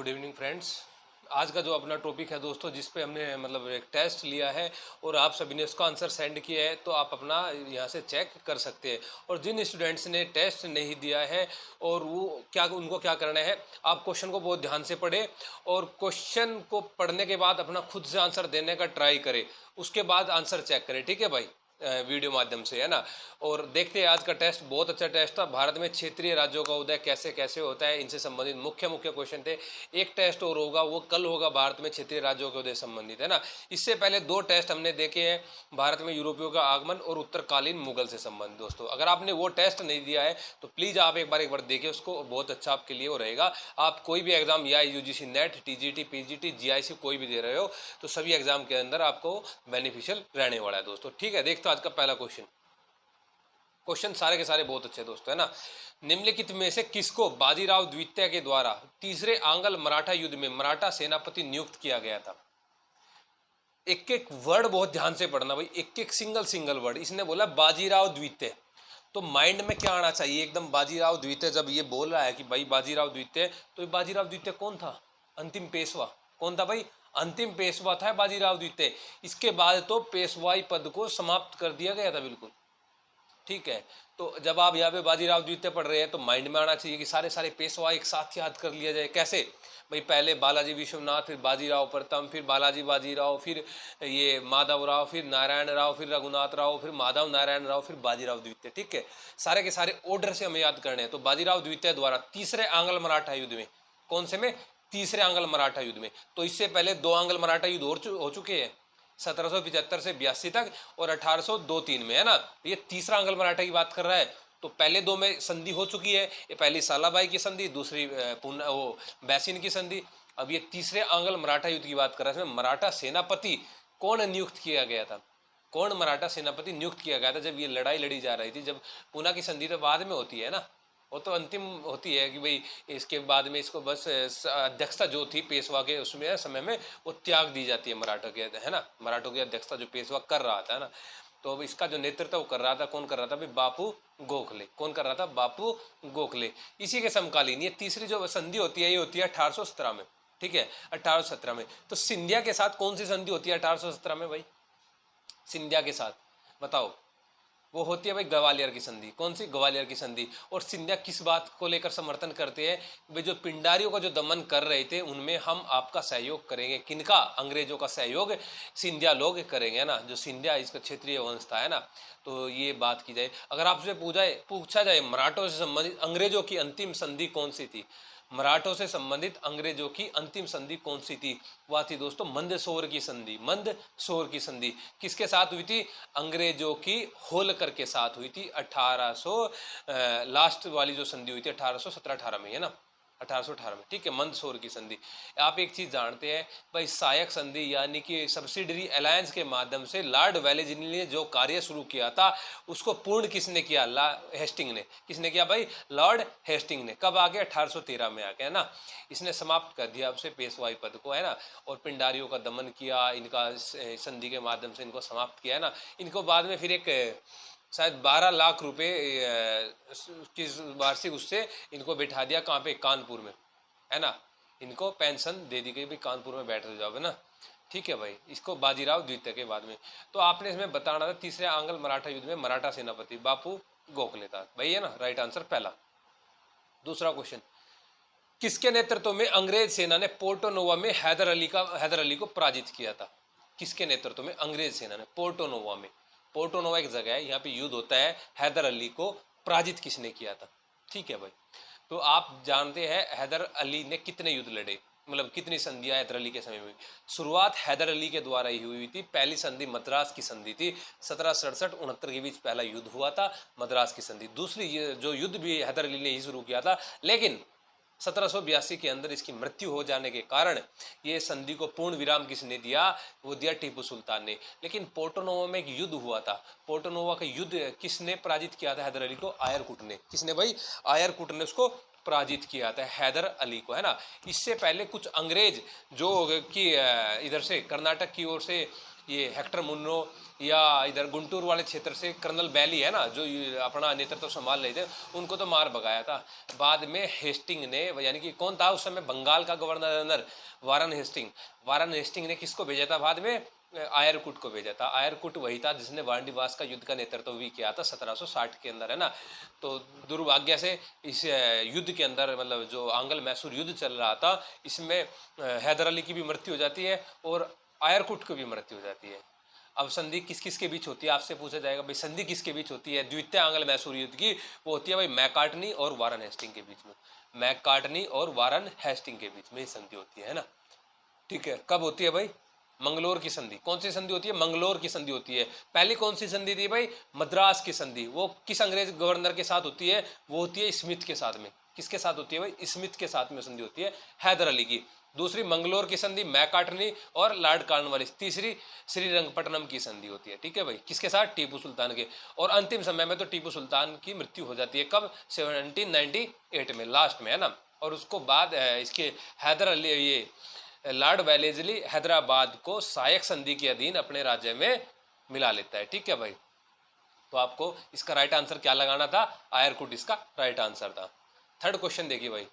Good evening friends. आज का जो अपना टॉपिक है दोस्तों, जिस पे हमने एक टेस्ट लिया है और आप सभी ने उसका आंसर सेंड किया है, तो आप अपना यहाँ से चेक कर सकते हैं। और जिन स्टूडेंट्स ने टेस्ट नहीं दिया है और वो उनको क्या करना है, आप क्वेश्चन को बहुत ध्यान से पढ़ें और क्वेश्चन को पढ़ने के बाद अपना खुद से आंसर देने का ट्राई करें, उसके बाद आंसर चेक करें। ठीक है भाई, वीडियो माध्यम से, है ना। और देखते हैं, आज का टेस्ट बहुत अच्छा टेस्ट था। भारत में क्षेत्रीय राज्यों का उदय कैसे कैसे होता है, इनसे संबंधित मुख्य मुख्य क्वेश्चन थे। एक टेस्ट और होगा, वो कल होगा, भारत में क्षेत्रीय राज्यों के उदय संबंधित, है ना। इससे पहले दो टेस्ट हमने देखे हैं, भारत में यूरोपियों का आगमन और उत्तरकालीन मुगल से संबंधित। दोस्तों, अगर आपने वो टेस्ट नहीं दिया है तो प्लीज़ आप एक बार देखिए उसको, बहुत अच्छा आपके लिए वो रहेगा। आप कोई भी एग्जाम या UGC net, TGT, PGT, GIC कोई भी दे रहे हो, तो सभी एग्जाम के अंदर आपको बेनिफिशियल रहने वाला है दोस्तों। ठीक है, देखते हो आज का पहला क्वेश्चन सारे के सारे बहुत अच्छे दोस्तों, है ना। निम्नलिखित में से किसको बाजीराव द्वितीय के द्वारा तीसरे आंग्ल मराठा युद्ध में मराठा सेनापति नियुक्त किया गया था? एक एक वर्ड बहुत ध्यान से पढ़ना भाई, एक एक सिंगल वर्ड। इसने बोला बाजीराव द्वितीय, तो माइंड में क्या आना चाहिए एकदम, बाजीराव द्वितीय। जब ये बोल रहा है कि भाई बाजीराव द्वितीय, तो बाजीराव द्वितीय कौन था? अंतिम पेशवा। कौन था भाई? अंतिम पेशवा था बाजीराव द्वितीय। इसके बाद तो पेशवाई पद को समाप्त कर दिया गया था बिल्कुल। ठीक है, तो जब आप यहाँ पे बाजीराव द्वितीय पढ़ रहे हैं तो माइंड में आना चाहिए कि सारे सारे पेशवा एक साथ याद कर लिया जाए। कैसे भाई? पहले बालाजी विश्वनाथ, फिर बाजीराव प्रथम, फिर बालाजी बाजीराव, फिर ये माधव राव, फिर नारायण राव, फिर रघुनाथ राव, फिर माधव नारायण राव, फिर बाजीराव द्वितीय। ठीक है, सारे के सारे ऑर्डर से हमें याद करने हैं। तो बाजीराव द्वितीय द्वारा तीसरे आंग्ल मराठा युद्ध में, कौन से में? तीसरे आंग्ल मराठा युद्ध में। तो इससे पहले दो आंग्ल मराठा युद्ध हो चुके हैं, 1775 से 82 तक और 1802-3 में, है ना। ये तीसरा आंग्ल मराठा की बात कर रहा है। तो पहले दो में संधि हो चुकी है, ये पहली सालाबाई की संधि, दूसरी वो बैसिन की संधि। अब ये तीसरे आंग्ल मराठा युद्ध की बात कर रहा है। इसमें मराठा सेनापति कौन नियुक्त किया गया था? कौन मराठा सेनापति नियुक्त किया गया था जब ये लड़ाई लड़ी जा रही थी? जब पूना की संधि तो बाद में होती है ना, वो तो अंतिम होती है कि भाई इसके बाद में इसको बस अध्यक्षता जो थी पेशवा के उसमें समय में वो त्याग दी जाती है मराठों के, है ना। मराठों की अध्यक्षता जो पेशवा कर रहा था ना, तो अब इसका जो नेतृत्व वो कर रहा था, कौन कर रहा था भाई? बापू गोखले। कौन कर रहा था? बापू गोखले। इसी के समकालीन ये तीसरी जो संधि होती है, ये होती है 1817 में। ठीक है, 1817 में। तो सिंधिया के साथ कौन सी संधि होती है 1817 में भाई? सिंधिया के साथ बताओ। वो होती है भाई ग्वालियर की संधि। कौन सी? ग्वालियर की संधि। और सिंधिया किस बात को लेकर समर्थन करते हैं? भाई जो पिंडारियों का जो दमन कर रहे थे उनमें हम आपका सहयोग करेंगे। किनका? अंग्रेजों का सहयोग सिंधिया लोग करेंगे ना। जो सिंधिया इसका क्षेत्रीय वंश था, है ना। तो ये बात की जाए, अगर आपसे पूछा जाए मराठों से संबंधित अंग्रेजों की अंतिम संधि कौन सी थी, मराठों से संबंधित अंग्रेजों की अंतिम संधि कौन सी थी? वह थी दोस्तों मंदसौर की संधि। मंदसौर की संधि किसके साथ हुई थी? अंग्रेजों की होलकर के साथ हुई थी। 1800 लास्ट वाली जो संधि हुई थी 1817-18 में, है ना, 1818 में। ठीक है, मंदसौर की संधि। आप एक चीज जानते हैं भाई, सहायक संधि यानी कि सब्सिडरी अलायंस के माध्यम से लॉर्ड वेलेस्ली ने जो कार्य शुरू किया था उसको पूर्ण किसने किया? हेस्टिंग ने। किसने किया भाई? लॉर्ड हेस्टिंग ने। कब आके? 1813 में आके, है ना। इसने समाप्त कर दिया आपसे पेशवाई पद को, है ना, और पिंडारियों का दमन किया, इनका संधि के माध्यम से इनको समाप्त किया, है ना। इनको बाद में फिर एक शायद 12 लाख रुपए की वार्षिक उससे इनको बैठा दिया। कहाँ पे? कानपुर में, है ना। इनको पेंशन दे दी गई भाई, कानपुर में बैठ जाओ, है ना। ठीक है भाई, इसको बाजीराव द्वितीय के बाद में। तो आपने इसमें बताना था तीसरे आंग्ल मराठा युद्ध में मराठा सेनापति बापू गोखले था भाई, है ना। राइट आंसर पहला। दूसरा क्वेश्चन, किसके नेतृत्व में अंग्रेज सेना ने पोर्टोनोवा में हैदर अली को पराजित किया था? किसके नेतृत्व में अंग्रेज सेना ने पोर्टोनोवा में, पोर्टोनोवा एक जगह है, यहाँ पे युद्ध होता है, हैदर अली को पराजित किसने किया था? ठीक है भाई, तो आप जानते हैं हैदर अली ने कितने युद्ध लड़े, कितनी संधियां हैदर अली के समय में? शुरुआत हैदर अली के द्वारा ही हुई थी। पहली संधि मद्रास की संधि थी, 1767-69 के बीच पहला युद्ध हुआ था, मद्रास की संधि। दूसरी जो युद्ध भी हैदर अली ने ही शुरू किया था, लेकिन 1782 के अंदर इसकी मृत्यु हो जाने के कारण ये संधि को पूर्ण विराम किसने दिया? वो दिया टीपू सुल्तान ने। लेकिन पोर्टोनोवा में एक युद्ध हुआ था, पोर्टोनोवा का युद्ध किसने पराजित किया था हैदर अली को? आयरकुट ने। किसने भाई? आयरकुट ने उसको पराजित किया था, हैदर अली को, है ना। इससे पहले कुछ अंग्रेज जो कि इधर से कर्नाटक की ओर से ये हेक्टर मुन्नो या इधर गुंटूर वाले क्षेत्र से कर्नल बैली है ना, जो अपना नेतृत्व संभाल रहे थे, उनको तो मार भगाया था। बाद में हेस्टिंग ने, यानी कि कौन था उस समय बंगाल का गवर्नर जनरल, वारन हेस्टिंग ने किसको भेजा था बाद में? आयरकुट को भेजा था। आयरकुट वही था जिसने वांडीवास का युद्ध का नेतृत्व भी किया था 1760 के अंदर, है ना। तो दुर्भाग्य से इस युद्ध के अंदर, मतलब जो आंग्ल मैसूर युद्ध चल रहा था, इसमें हैदर अली की भी मृत्यु हो जाती है और आयरकुट की भी मृत्यु हो जाती है। अब संधि किस किस के बीच होती है आपसे पूछा जाएगा, भाई संधि किसके बीच होती है द्वितीय आंग्ल मैसूर युद्ध की? वो होती है भाई मैकार्टनी और वारन हेस्टिंग के बीच में। मैकार्टनी और वारन हेस्टिंग के बीच में ही संधि होती है ना, ठीक है। कब होती है भाई? मंगलोर की संधि। कौन सी संधि होती है? मंगलोर की संधि होती है। पहली कौन सी संधि थी भाई? मद्रास की संधि। वो किस अंग्रेज गवर्नर के साथ होती है? वो होती है स्मिथ के साथ में। किसके साथ होती है भाई? स्मिथ के साथ में संधि होती है, हैदर अली की। दूसरी मंगलोर की संधि मैकार्टनी और लॉर्ड कॉर्नवालिस। तीसरी श्रीरंगपट्टनम की संधि होती है, ठीक है भाई, किसके साथ? टीपू सुल्तान के। और अंतिम समय में तो टीपू सुल्तान की मृत्यु हो जाती है, कब? 1798 में, लास्ट में, है ना। और उसको बाद इसके हैदर अली, ये लॉर्ड वेलेस्ली हैदराबाद को सहायक संधि के अधीन अपने राज्य में मिला लेता है, ठीक है भाई। तो आपको इसका राइट आंसर क्या लगाना था? आयरकुट इसका राइट आंसर था। थर्ड क्वेश्चन देखिए भाई,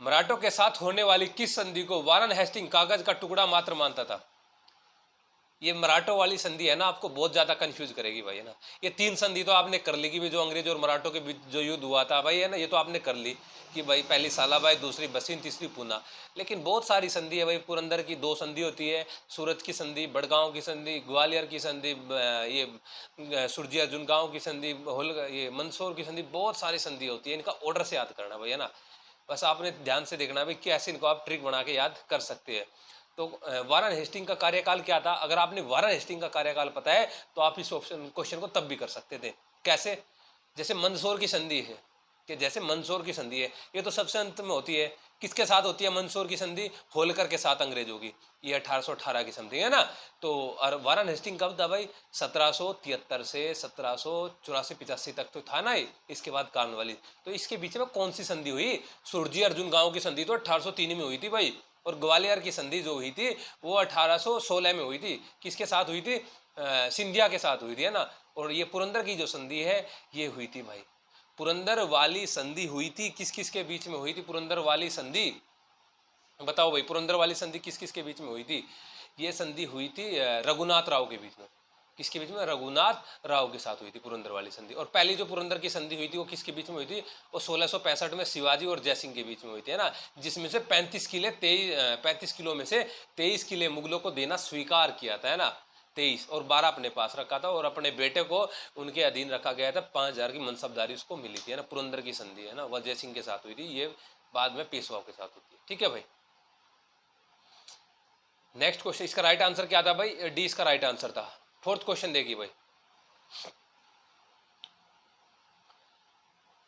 मराठों के साथ होने वाली किस संधि को वारन हेस्टिंग कागज का टुकड़ा मात्र मानता था? ये मराठों वाली संधि है ना, आपको बहुत ज्यादा कंफ्यूज करेगी भाई, है ना। ये तीन संधि तो आपने कर ली कि भी जो अंग्रेज और मराठों के बीच जो युद्ध हुआ था भाई, है ना, ये तो आपने कर ली कि भाई पहली सालाबाई, दूसरी बसीन, तीसरी पूना। लेकिन बहुत सारी संधि है भाई। पुरंदर की 2 संधि होती है, सूरत की संधि, बड़गांव की संधि, ग्वालियर की संधि, ये सुरजी अर्जुन गांव की संधि, ये मंदसौर की संधि, बहुत सारी संधि होती है। इनका ऑर्डर से याद करना भाई, है ना। बस आपने ध्यान से देखना भाई, कैसे इनको आप ट्रिक बना के याद कर सकते हैं। तो वारन हेस्टिंग का कार्यकाल क्या था? अगर आपने वारन हेस्टिंग का कार्यकाल पता है तो आप इस ऑप्शन क्वेश्चन को तब भी कर सकते थे। कैसे? जैसे मंदसौर की संधि है, कि जैसे मंदसौर की संधि है, ये तो सबसे अंत में होती है। किसके साथ होती है मंदसौर की संधि? होलकर के साथ अंग्रेजों की। ये 1818 की संधि है ना। तो और वारन हेस्टिंग कब था भाई? 1773 से 1784-85 तक तो था ना। इसके बाद कॉर्नवालिस। तो इसके बीच में कौन सी संधि हुई? सुरजी अर्जुन गांव की संधि तो 1803 में हुई थी भाई। और ग्वालियर की संधि जो हुई थी वो 1816 में हुई थी। किसके साथ हुई थी? सिंधिया के साथ हुई थी, है ना। और ये पुरंदर की जो संधि है ये हुई थी भाई, पुरंदर वाली संधि हुई थी। किस किस के बीच में हुई थी पुरंदर वाली संधि? बताओ भाई, पुरंदर वाली संधि किस किस के बीच में हुई थी? ये संधि हुई थी रघुनाथ राव के बीच में। किसके बीच में? रघुनाथ राव के साथ हुई थी पुरंदर वाली संधि। और पहली जो पुरंदर की संधि हुई थी वो किसके बीच में हुई थी? वो 1665 में शिवाजी और जयसिंह के बीच में हुई थी, है ना। जिसमें से 35 किलो में से 23 किले मुगलों को देना स्वीकार किया था, है ना। 23 और 12 अपने पास रखा था, और अपने बेटे को उनके अधीन रखा गया था। 5000 की मनसबदारी उसको मिली थी, है ना। पुरंदर की संधि, है ना, वह जयसिंह के साथ हुई थी। ये बाद में पेशवाओं के साथ होती है, ठीक है भाई। नेक्स्ट क्वेश्चन, इसका राइट आंसर क्या था भाई? डी इसका राइट आंसर था। फोर्थ क्वेश्चन देखिए भाई,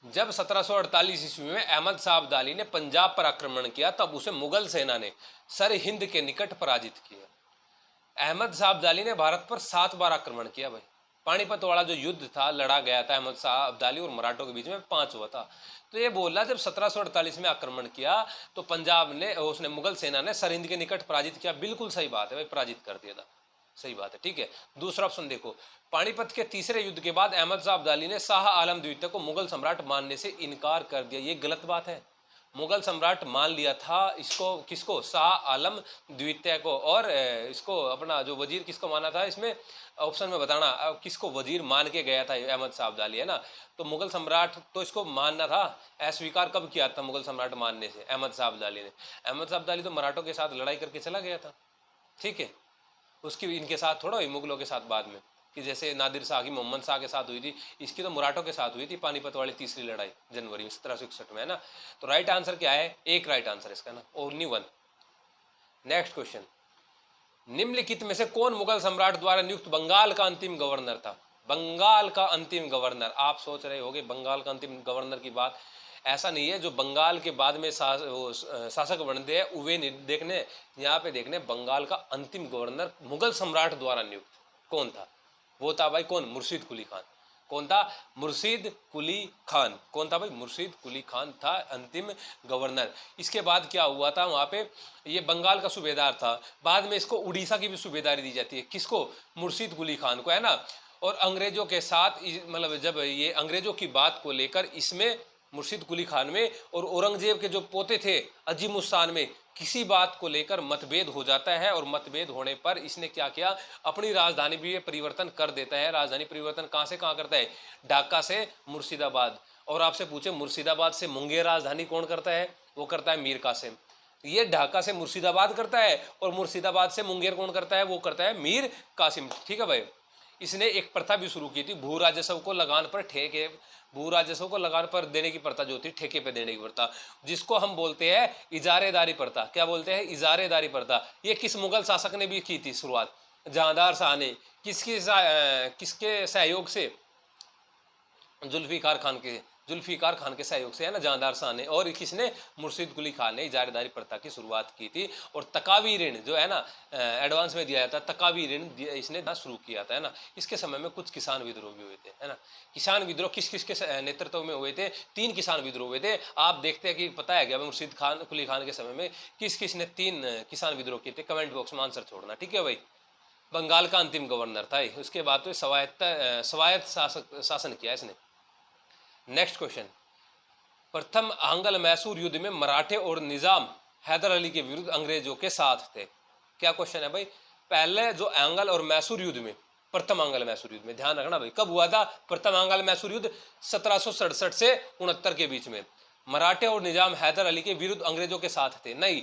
जब 1748 ईस्वी में अहमद शाह अब्दाली ने पंजाब पर आक्रमण किया तब उसे मुगल सेना ने सर हिंद के निकट पराजित किया। अहमद शाह अब्दाली ने भारत पर 7 बार आक्रमण किया भाई। पानीपत वाला जो युद्ध था लड़ा गया था अहमद शाह अब्दाली और मराठों के बीच में, 5 हुआ था। तो ये बोल रहा जब 1748 में आक्रमण किया तो पंजाब ने, उसने मुगल सेना ने सरहिंद के निकट पराजित किया। बिल्कुल सही बात है भाई, पराजित कर दिया था, सही बात है, ठीक है। दूसरा ऑप्शन देखो, पानीपत के तीसरे युद्ध के बाद अहमद शाह अब्दाली ने शाह आलम द्वितीय को मुगल सम्राट मानने से इनकार कर दिया। ये गलत बात है। मुगल सम्राट मान लिया था इसको, किसको? शाह आलम द्वितीय को। और इसको अपना जो वजीर किसको माना था? इसमें ऑप्शन में बताना किसको वजीर मान के गया था अहमद शाह अब्दाली, है ना। तो मुगल सम्राट तो इसको मानना था। अस्वीकार कब किया था मुगल सम्राट मानने से? अहमद शाह अब्दाली ने। अहमद शाह अब्दाली तो मराठों के साथ लड़ाई करके चला गया था, ठीक है। उसकी इनके साथ थोड़ा हुई, मुगलों के साथ बाद में, कि जैसे नादिर शाह की मोहम्मद शाह के साथ हुई थी, इसकी तो मराठों के साथ हुई थी पानीपत वाली तीसरी लड़ाई जनवरी में 1761 में, है ना। तो राइट आंसर क्या है? एक राइट आंसर इसका ना, ओनली 1। नेक्स्ट क्वेश्चन, निम्नलिखित में से कौन मुगल सम्राट द्वारा नियुक्त बंगाल का अंतिम गवर्नर था? बंगाल का अंतिम गवर्नर। आप सोच रहे होंगे बंगाल का अंतिम गवर्नर की बात, ऐसा नहीं है। जो बंगाल के बाद में शासक बनते हैं वे देखने, यहाँ पे देखने बंगाल का अंतिम गवर्नर मुगल सम्राट द्वारा नियुक्त कौन था? वो था भाई कौन? मुर्शीद कुली खान। कौन था? मुर्शीद कुली खान। कौन था भाई? मुर्शीद कुली खान था अंतिम गवर्नर। इसके बाद क्या हुआ था वहाँ पे? ये बंगाल का सूबेदार था, बाद में इसको उड़ीसा की भी सूबेदारी दी जाती है। किसको? मुर्शीद कुली खान को, है ना। और अंग्रेजों के साथ मतलब जब ये अंग्रेजों की बात को लेकर इसमें मुर्शीद कुली खान में और औरंगजेब के जो पोते थे अजीमुस्तान में किसी बात को लेकर मतभेद हो जाता है, और मतभेद होने पर इसने क्या किया? अपनी राजधानी भी परिवर्तन कर देता है। राजधानी परिवर्तन कहाँ से कहाँ करता है? ढाका से मुर्शिदाबाद। और आपसे पूछे मुर्शिदाबाद से मुंगेर राजधानी कौन करता है? वो करता है मीर कासिम। ये ढाका से मुर्शिदाबाद करता है और मुर्शिदाबाद से मुंगेर कौन करता है? वो करता है मीर कासिम। ठीक है भाई। इसने एक प्रथा भी शुरू की थी, भू राजस्व को लगान पर ठेके, भू राजस्व को लगान पर देने की प्रथा जो थी, ठेके पे देने की प्रथा, जिसको हम बोलते हैं इजारेदारी प्रथा। क्या बोलते हैं? इजारेदारी प्रथा। ये किस मुगल शासक ने भी की थी शुरुआत? जहांदार शाह ने। किसके सहयोग से? जुल्फिकार खान के सहयोग से, है ना, जहांदार शाह ने। और किसने? मुर्शीद कुली खान ने इजारेदारी प्रथा की शुरुआत की थी। और तकावी ऋण जो है ना एडवांस में दिया जाता है, तकावी ऋण इसने शुरू किया था, है ना। इसके समय में कुछ किसान विद्रोह भी हुए थे, है ना। किसान विद्रोह किस किस के नेतृत्व में हुए थे? 3 किसान विद्रोह हुए थे। आप देखते हैं कि पता है क्या मुर्शीद कुली खान के समय में किस किस ने 3 किसान विद्रोह किए थे? कमेंट बॉक्स में आंसर छोड़ना, ठीक है भाई। बंगाल का अंतिम गवर्नर था। उसके बाद तो स्वायत्त शासन किया इसने। नेक्स्ट क्वेश्चन, प्रथम आंग्ल मैसूर युद्ध में मराठे और निजाम हैदर अली के विरुद्ध अंग्रेजों के साथ थे। क्या क्वेश्चन है भाई? पहले जो आंग्ल और मैसूर युद्ध में, प्रथम आंग्ल मैसूर युद्ध में, ध्यान रखना भाई, कब हुआ था प्रथम आंग्ल मैसूर युद्ध? 1767 से 69 के बीच में। मराठे और निजाम हैदर अली के विरुद्ध अंग्रेजों के साथ थे? नहीं,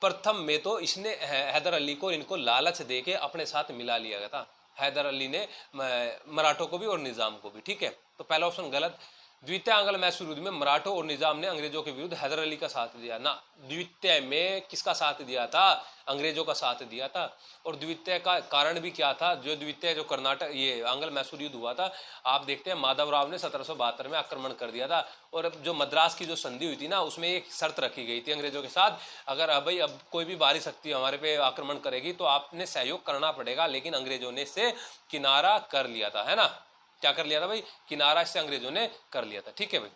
प्रथम में तो इसने हैदर अली को इनको लालच दे के अपने साथ मिला लिया गया था। हैदर अली ने मराठों को भी और निजाम को भी, ठीक है। तो पहला ऑप्शन गलत। द्वितीय आंग्ल मैसूर युद्ध में मराठों और निजाम ने अंग्रेजों के विरुद्ध हैदर अली का साथ दिया ना। द्वितीय में किसका साथ दिया था? अंग्रेजों का साथ दिया था। और द्वितीय का कारण भी क्या था? जो कर्नाटक ये आंग्ल मैसूर युद्ध हुआ था, आप देखते हैं माधवराव ने 1772 में आक्रमण कर दिया था। और अब जो मद्रास की जो संधि हुई थी ना, उसमें एक शर्त रखी गई थी अंग्रेजों के साथ, अगर भाई अब कोई भी बाहरी शक्ति हमारे पे आक्रमण करेगी तो आपने सहयोग करना पड़ेगा। लेकिन अंग्रेजों ने इससे किनारा कर लिया था, है ना। क्या कर लिया था भाई? किनारा इससे अंग्रेजों ने कर लिया था, ठीक है भाई।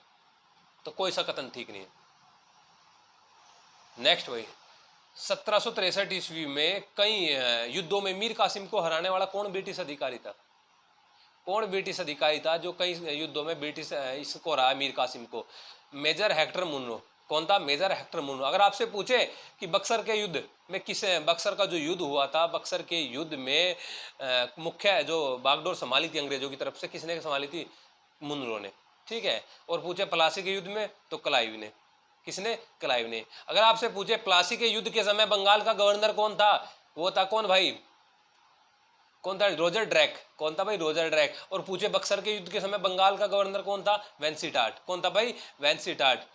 तो कोई सा कथन ठीक नहीं है। नेक्स्ट भाई, 1763 ईस्वी में कई युद्धों में मीर कासिम को हराने वाला कौन ब्रिटिश अधिकारी था? कौन ब्रिटिश अधिकारी था जो कई युद्धों में ब्रिटिश इसको हराया मीर कासिम को? Major Hector Munro. कौन था? Major Hector Munro. अगर आपसे पूछे कि बक्सर के युद्ध में बक्सर का जो युद्ध हुआ था, बक्सर के युद्ध में मुख्य जो बागडोर संभाली थी अंग्रेजों की तरफ से, किसने संभाली थी? मुनरो ने, ठीक है। और पूछे प्लासी के युद्ध में, तो क्लाइव ने। किसने? क्लाइव ने। अगर आपसे पूछे प्लासी के युद्ध के समय बंगाल का गवर्नर कौन था? वो था कौन भाई? कौन था? रॉजर ड्रैक। कौन था भाई? रॉजर ड्रैक। और पूछे बक्सर के युद्ध के समय बंगाल का गवर्नर कौन था? वेंसीटाट। कौन था भाई? वेंसीटाट।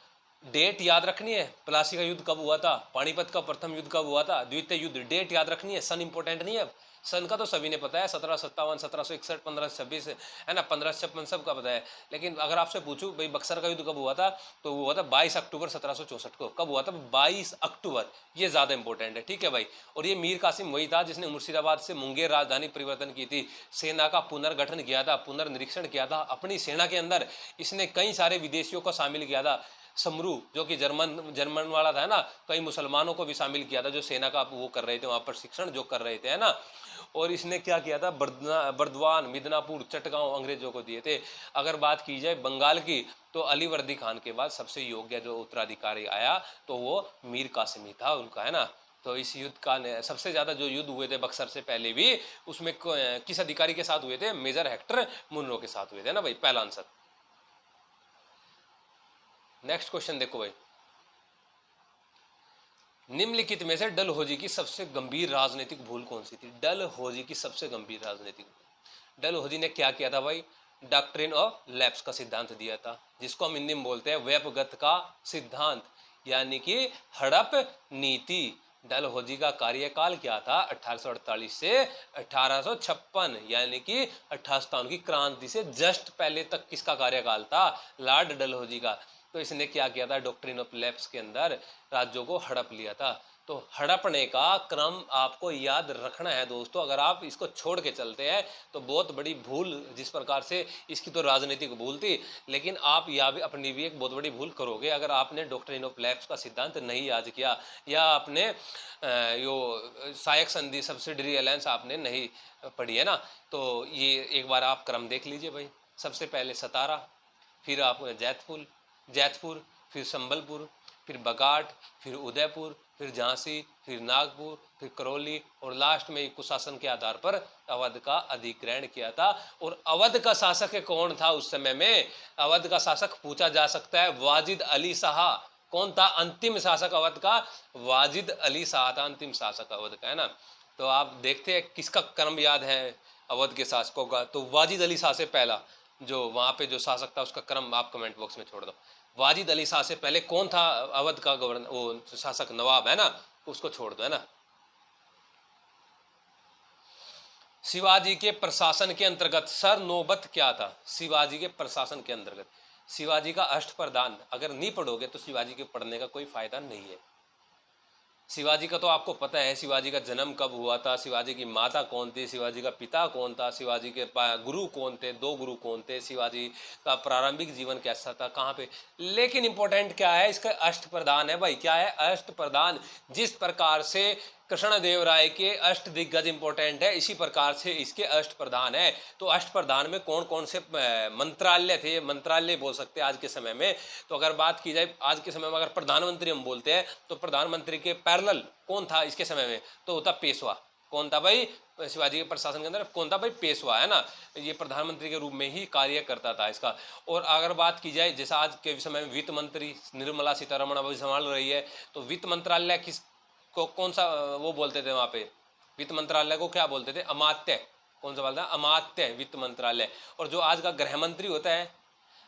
डेट याद रखनी है, प्लासी का युद्ध कब हुआ था, पानीपत का प्रथम युद्ध कब हुआ था, द्वितीय युद्ध, डेट याद रखनी है, सन इंपॉर्टेंट नहीं है। सन का तो सभी ने पता है, 1757, 1761, 1526, है ना, 1556 सबका पता है। लेकिन अगर आपसे पूछूं भाई बक्सर का युद्ध कब हुआ था, तो वो हुआ था 22 अक्टूबर 1764 को। कब हुआ था? 22 अक्टूबर। ये ज़्यादा इंपॉर्टेंट है, ठीक है भाई। और ये मीर कासिम वही था जिसने मुर्शिदाबाद से मुंगेर राजधानी परिवर्तन की थी, सेना का पुनर्गठन किया था, पुनर्निरीक्षण किया था। अपनी सेना के अंदर इसने कई सारे विदेशियों को शामिल किया था। समरू जो कि जर्मन वाला था, है ना, कई मुसलमानों को भी शामिल किया था जो सेना का वो कर रहे थे, वहाँ प्रशिक्षण जो कर रहे थे, है ना। और इसने क्या किया था? बर्दवान, मिदनापुर, चटगांव अंग्रेजों को दिए थे। अगर बात की जाए बंगाल की, तो अली वर्दी खान के बाद सबसे योग्य जो उत्तराधिकारी आया तो वो मीर कासिम ही था उनका, है ना। तो इस युद्ध का सबसे ज़्यादा जो युद्ध हुए थे बक्सर से पहले भी, उसमें किस अधिकारी के साथ हुए थे? मेजर हेक्टर मुनरो के साथ हुए थे ना भाई, पहला आंसर। नेक्स्ट क्वेश्चन देखो भाई, निम्नलिखित में से डलहौजी की सबसे गंभीर राजनीतिक भूल कौन सी थी? डलहौजी की सबसे गंभीर राजनीतिक भूल, डलहौजी ने क्या किया था भाई? डॉक्ट्रिन ऑफ लैप्स का सिद्धांत दिया था, जिसको हम हिंदी में बोलते हैं व्यपगत का सिद्धांत, यानी कि हड़प नीति। डलहौजी का कार्यकाल क्या था? 1848 से 1856, यानी कि 1857 की क्रांति से जस्ट पहले तक किसका कार्यकाल था? लॉर्ड डलहौजी का। तो इसने क्या किया था, डॉक्ट्रिन ऑफ लैप्स के अंदर राज्यों को हड़प लिया था। तो हड़पने का क्रम आपको याद रखना है दोस्तों। अगर आप इसको छोड़ के चलते हैं तो बहुत बड़ी भूल, जिस प्रकार से इसकी तो राजनीतिक भूल थी, लेकिन आप या भी अपनी भी एक बहुत बड़ी भूल करोगे अगर आपने डॉक्ट्रिन ऑफ लैप्स का सिद्धांत नहीं याद किया, या आपने यो सहायक संधि सब्सिडरी अलायंस आपने नहीं पढ़ी है ना। तो ये एक बार आप क्रम देख लीजिए भाई। सबसे पहले सतारा, फिर आप जैतपुर, फिर संबलपुर, फिर बगाट, फिर उदयपुर, फिर झांसी, फिर नागपुर, फिर करौली, और लास्ट में कुशासन के आधार पर अवध का अधिग्रहण किया था। और अवध का शासक कौन था उस समय में? अवध का शासक पूछा जा सकता है, वाजिद अली शाह। कौन था अंतिम शासक अवध का? वाजिद अली शाह था अंतिम शासक अवध का, है ना। तो आप देखते हैं किसका क्रम याद है अवध के शासकों का, तो वाजिद अली शाह से पहला जो वहाँ पे जो शासक था उसका क्रम आप कमेंट बॉक्स में छोड़ दो। वाजिद अली शाह से पहले कौन था अवध का गवर्नर, वो शासक, नवाब, है ना, उसको छोड़ दो, है ना। शिवाजी के प्रशासन के अंतर्गत सर नौबत क्या था? शिवाजी के प्रशासन के अंतर्गत शिवाजी का अष्टप्रधान, अगर नहीं पढ़ोगे तो शिवाजी के पढ़ने का कोई फायदा नहीं है। शिवाजी का तो आपको पता है, शिवाजी का जन्म कब हुआ था, शिवाजी की माता कौन थी, शिवाजी का पिता कौन था, शिवाजी के गुरु कौन थे, 2 गुरु कौन थे, शिवाजी का प्रारंभिक जीवन कैसा था, कहाँ पे। लेकिन इंपॉर्टेंट क्या है, इसका अष्टप्रधान है भाई। क्या है? अष्टप्रधान। जिस प्रकार से कृष्णदेव राय के अष्ट दिग्गज इंपॉर्टेंट है, इसी प्रकार से इसके अष्टप्रधान है। तो अष्टप्रधान में कौन कौन से मंत्रालय थे, मंत्रालय बोल सकते हैं आज के समय में। तो अगर बात की जाए आज के समय में, अगर प्रधानमंत्री हम बोलते हैं तो प्रधानमंत्री के पैरेलल कौन था इसके समय में? तो होता पेशवा। कौन था भाई? शिवाजी के प्रशासन के अंदर कौन था भाई? पेशवा, है ना। ये प्रधानमंत्री के रूप में ही कार्य करता था इसका। और अगर बात की जाए जैसा आज के समय में वित्त मंत्री निर्मला सीतारमण अभी संभाल रही है, तो वित्त मंत्रालय किस को कौन सा वो बोलते थे वहाँ पे? वित्त मंत्रालय को क्या बोलते थे? अमात्य। कौन सा बोलता है? अमात्य वित्त मंत्रालय। और जो आज का गृह मंत्री होता है,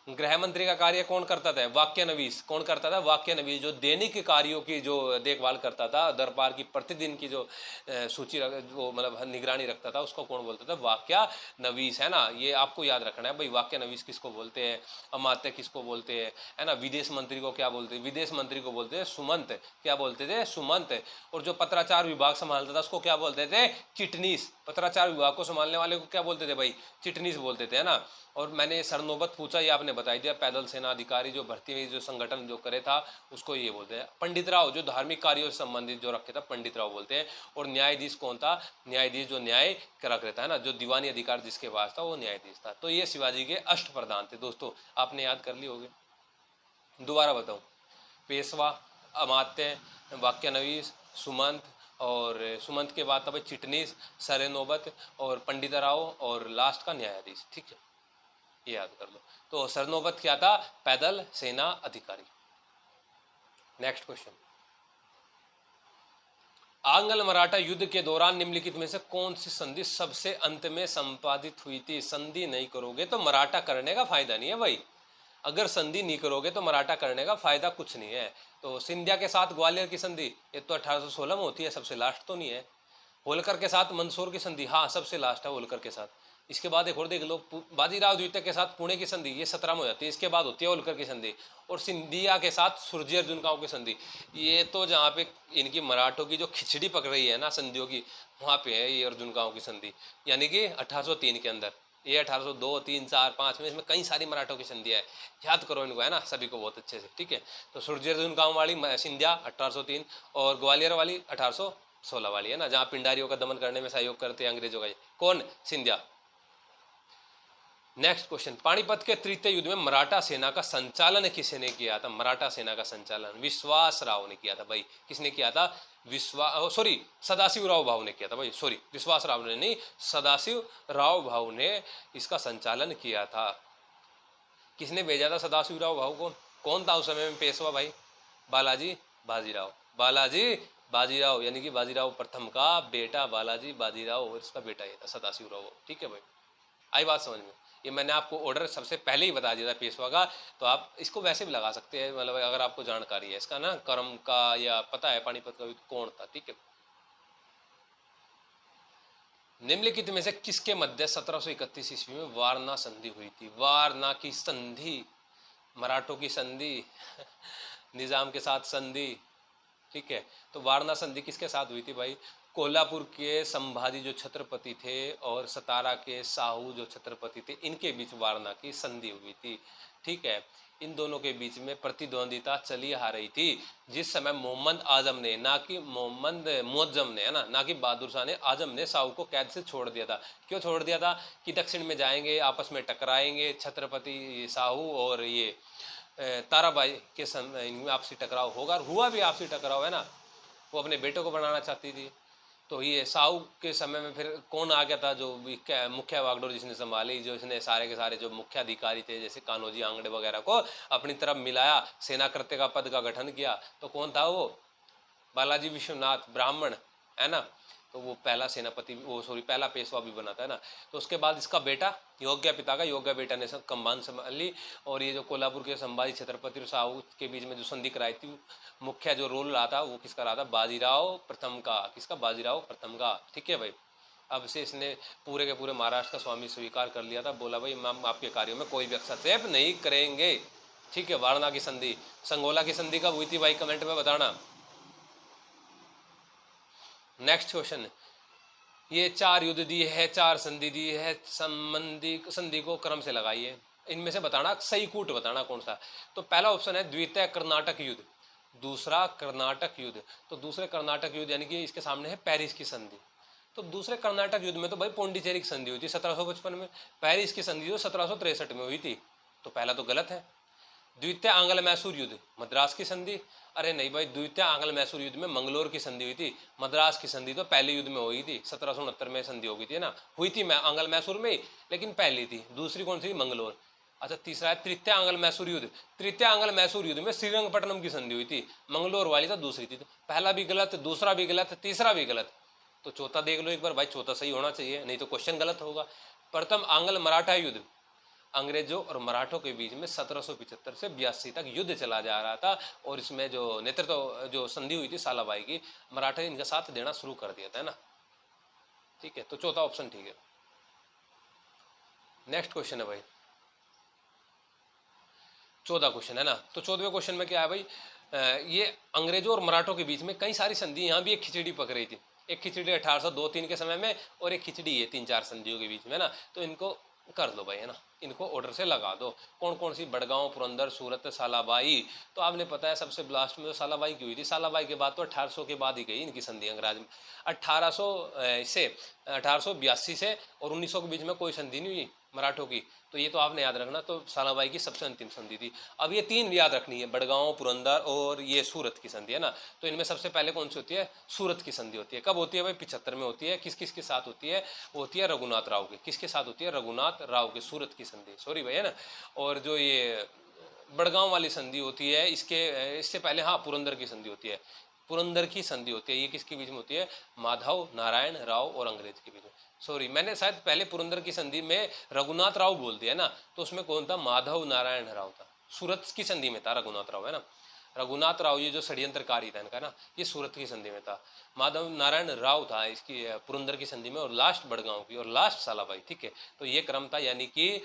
गृह मंत्री का कार्य कौन करता था? वाक्यनवीस। कौन करता था? वाक्यनवीस। जो दैनिक कार्यों की जो देखभाल करता था, दरबार की प्रतिदिन की जो सूची वो मतलब निगरानी रखता था, उसको कौन बोलता था? वाक्यनवीस, है ना। ये आपको याद रखना है भाई, वाक्यनवीस किसको बोलते हैं, अमात्य किसको बोलते हैं, है ना। विदेश मंत्री को क्या बोलते हैं? विदेश मंत्री को बोलते हैं सुमंत। क्या बोलते थे? सुमंत। और जो पत्राचार विभाग संभालता था उसको क्या बोलते थे? चिटनीस। पत्राचार विभाग को संभालने वाले को क्या बोलते थे भाई? चिटनीस बोलते थे, है ना। और मैंने सरनोबत पूछा, ये आपने बता दिया। पैदल सेना अधिकारी जो भर्ती हुई, जो संगठन जो करे था, उसको ये बोलते हैं। पंडित राव, जो धार्मिक कार्यों से संबंधित जो रखे था, पंडित राव बोलते हैं। और न्यायाधीश कौन था? न्यायाधीश जो न्याय रख रहता है ना, जो दीवानी अधिकार जिसके पास था वो न्यायाधीश था। तो ये शिवाजी के अष्टप्रधान थे दोस्तों, आपने याद कर ली होगी। दोबारा बताऊं, पेशवा, अमात्य, वाक्यनवीस, सुमंत, और सुमंत के बाद था भाई चिटनीस, सरे नौबत, और पंडित राव, और लास्ट का न्यायाधीश। ठीक है, ये याद कर लो। तो सरनोबत क्या था? पैदल सेना अधिकारी। नेक्स्ट क्वेश्चन, आंग्ल मराठा युद्ध के दौरान निम्नलिखित में से कौन सी संधि सबसे अंत में संपादित हुई थी? संधि नहीं करोगे तो मराठा करने का फायदा नहीं है भाई। अगर संधि नहीं करोगे तो मराठा करने का फायदा कुछ नहीं है। तो सिंधिया के साथ ग्वालियर की संधि, ये तो 1816 में होती है, सबसे लास्ट तो नहीं है। होलकर के साथ मंदसौर की संधि, हाँ सबसे लास्ट है होलकर के साथ। इसके बाद एक और देख लो, बाजीराव द्वितीय के साथ पुणे की संधि, ये 17 में हो जाती है। इसके बाद होती है होलकर की संधि। और सिंधिया के साथ सुरजी अर्जुन गांव की संधि, ये तो जहाँ पे इनकी मराठों की जो खिचड़ी पक रही है ना संधियों की, वहाँ पे है ये अर्जुन गांव की संधि, यानी कि 1803 के अंदर। ये 1802, 3, 4, 5 में, इसमें कई सारी मराठों की संधियाँ है। याद करो इनको, है ना, सभी को बहुत अच्छे से। ठीक है, तो सुरजी अर्जुन गांव वाली सिंधिया 1803, और ग्वालियर वाली 1816 वाली, है ना, जहाँ पिंडारियों का दमन करने में सहयोग करते हैं अंग्रेजों का। कौन? सिंधिया। नेक्स्ट क्वेश्चन, पानीपत के तृतीय युद्ध में मराठा सेना का संचालन किसने किया था? मराठा सेना का संचालन विश्वास राव ने किया था भाई। किसने किया था? सदाशिव राव भाऊ ने किया था भाई। सॉरी, विश्वास राव ने नहीं, सदाशिव राव भाऊ ने इसका संचालन किया था। किसने भेजा था सदाशिव राव भाऊ को? कौन था उस समय में पेशवा भाई? बालाजी बाजीराव। बालाजी बाजीराव, यानी कि बाजीराव प्रथम का बेटा बालाजी बाजीराव, और इसका बेटा ये था सदाशिव राव। ठीक है भाई, आई बात समझ में? ये मैंने आपको ऑर्डर सबसे पहले ही बता दिया था पेशवा का। तो आप इसको वैसे भी लगा सकते हैं, मतलब अगर आपको जानकारी है इसका ना, कर्म का, या पता है पानीपत का युद्ध कौन था। ठीक है, निम्नलिखित में से किसके मध्य 1731 ईस्वी में वारना संधि हुई थी? वारना की संधि मराठों की संधि निजाम के साथ संधि, ठीक है। तो वारणा संधि किसके साथ हुई थी भाई? कोल्हापुर के संभाजी जो छत्रपति थे और सतारा के साहू जो छत्रपति थे, इनके बीच वारणा की संधि हुई थी, ठीक है। इन दोनों के बीच में प्रतिद्वंदिता चली आ रही थी। जिस समय मोहम्मद आजम ने, ना कि मोहम्मद मुअज्जम ने, है ना, ना कि बहादुर शाह ने, आजम ने साहू को कैद से छोड़ दिया था। क्यों छोड़ दिया था? कि दक्षिण में जाएंगे, आपस में टकराएंगे, छत्रपति साहू और ये ताराबाई के इनमें आपसी टकराव होगा, और हुआ भी आपसी टकराव, है ना। वो अपने बेटे को बनाना चाहती थी। तो ये साहू के समय में फिर कौन आ गया था जो मुखिया वागडोर जिसने संभाली, जो इसने सारे के सारे जो मुख्य अधिकारी थे जैसे कान्होजी आंगड़े वगैरह को अपनी तरफ मिलाया, सेनाकृत्य का पद का गठन किया। तो कौन था वो? बालाजी विश्वनाथ ब्राह्मण, है ना। तो वो पहला सेनापति, वो सॉरी पहला पेशवा भी बना था, है ना। तो उसके बाद इसका बेटा योग्य पिता का, योग्य बेटा ने कमान संभाली, और ये जो कोल्हापुर के संभाजी छत्रपति और साहू के बीच में जो संधि कराई थी, मुख्य जो रोल रहा था वो किसका रहा था? बाजीराव प्रथम का। किसका? बाजीराव प्रथम का, ठीक है भाई। अब से इसने पूरे के पूरे महाराष्ट्र का स्वामी स्वीकार कर लिया था। बोला भाई हम आपके कार्यों में कोई भी हस्तक्षेप नहीं करेंगे, ठीक है। वारणा की संधि, संगोला की संधि कब हुई थी भाई? कमेंट में बताना। नेक्स्ट क्वेश्चन, ये 4 युद्ध दिए है, 4 संधि दी है, संबंधी संधि को क्रम से लगाइए। इनमें से बताना, सही कूट बताना कौन सा। तो पहला ऑप्शन है द्वितीय कर्नाटक युद्ध, दूसरा कर्नाटक युद्ध। तो दूसरे कर्नाटक युद्ध यानी कि इसके सामने है पेरिस की संधि। तो दूसरे कर्नाटक युद्ध में तो भाई पौंडीचेरी की संधि हुई थी 1755 में, पेरिस की संधि जो 1763 में हुई थी। तो पहला तो गलत है। द्वितीय आंग्ल मैसूर युद्ध, मद्रास की संधि। अरे नहीं भाई, द्वितीय आंग्ल मैसूर युद्ध में मंगलोर की संधि हुई थी। मद्रास की संधि तो पहले युद्ध में हुई थी, 1769 में संधि हो गई थी ना, हुई थी आंग्ल मैसूर में, लेकिन पहली थी। दूसरी कौन सी? मंगलोर। अच्छा, तीसरा है तृतीय आंग्ल मैसूर युद्ध। तृतीय आंग्ल मैसूर युद्ध में श्रीरंगपट्टनम की संधि हुई थी, मंगलोर वाली तो दूसरी थी। तो पहला भी गलत, दूसरा भी गलत, तीसरा भी गलत। तो चौथा देख लो एक बार भाई, चौथा सही होना चाहिए, नहीं तो क्वेश्चन गलत होगा। प्रथम आंग्ल मराठा युद्ध, अंग्रेजों और मराठों के बीच में 1775 से 82 तक युद्ध चला जा रहा था, और इसमें जो नेतृत्व जो संधि हुई थी सालाबाई की, मराठे इनका साथ देना शुरू कर दिया था ना, ठीक है। तो चौथा ऑप्शन ठीक है। नेक्स्ट क्वेश्चन है भाई, 14 क्वेश्चन है ना। तो 14वें क्वेश्चन में क्या है भाई? ये अंग्रेजों और मराठों के बीच में कई सारी संधि, यहाँ भी एक खिचड़ी पक रही थी। एक खिचड़ी 1802-3 के समय में, और एक खिचड़ी है 3-4 संधियों के बीच में ना। तो इनको कर दो भाई, है ना, इनको ऑर्डर से लगा दो। कौन कौन सी? बड़गांव, पुरंदर, सूरत, सालाबाई। तो आपने पता है सबसे लास्ट में तो सालाबाई की हुई थी। सालाबाई के बाद तो 1800 के बाद ही गई इनकी संधि अंग्रेज में। 1800 से 1882 से और 1900 के बीच में कोई संधि नहीं हुई मराठों की। तो ये तो आपने याद रखना। तो सालाबाई की सबसे अंतिम संधि थी। अब ये 3 याद रखनी है, बड़गांव, पुरंदर और ये सूरत की संधि, है ना। तो इनमें सबसे पहले कौन सी होती है? सूरत की संधि होती है। कब होती है भाई? 75 में होती है। किस किस के साथ होती है? वो होती है रघुनाथ राव की। किसके साथ होती है? रघुनाथ राव के, सूरत की संधि, सॉरी भाई, है ना। और जो ये बड़गांव वाली संधि होती है, इससे पहले हाँ पुरंदर की संधि होती है। पुरंदर की संधि होती है, ये किसके बीच में होती है? माधव नारायण राव और अंग्रेज के बीच में। सॉरी, मैंने शायद पहले पुरंदर की संधि में रघुनाथ राव बोल दिया ना, तो उसमें कौन था? माधव नारायण राव था। सूरत की संधि में था रघुनाथ राव, है ना। रघुनाथ राव ये जो षड्यंत्रकारी था इनका ना, ये सूरत की संधि में था। माधव नारायण राव था इसकी पुरंदर की संधि में, और लास्ट बड़गांव की, और लास्ट सालाबाई, ठीक है। तो ये क्रम था, यानी कि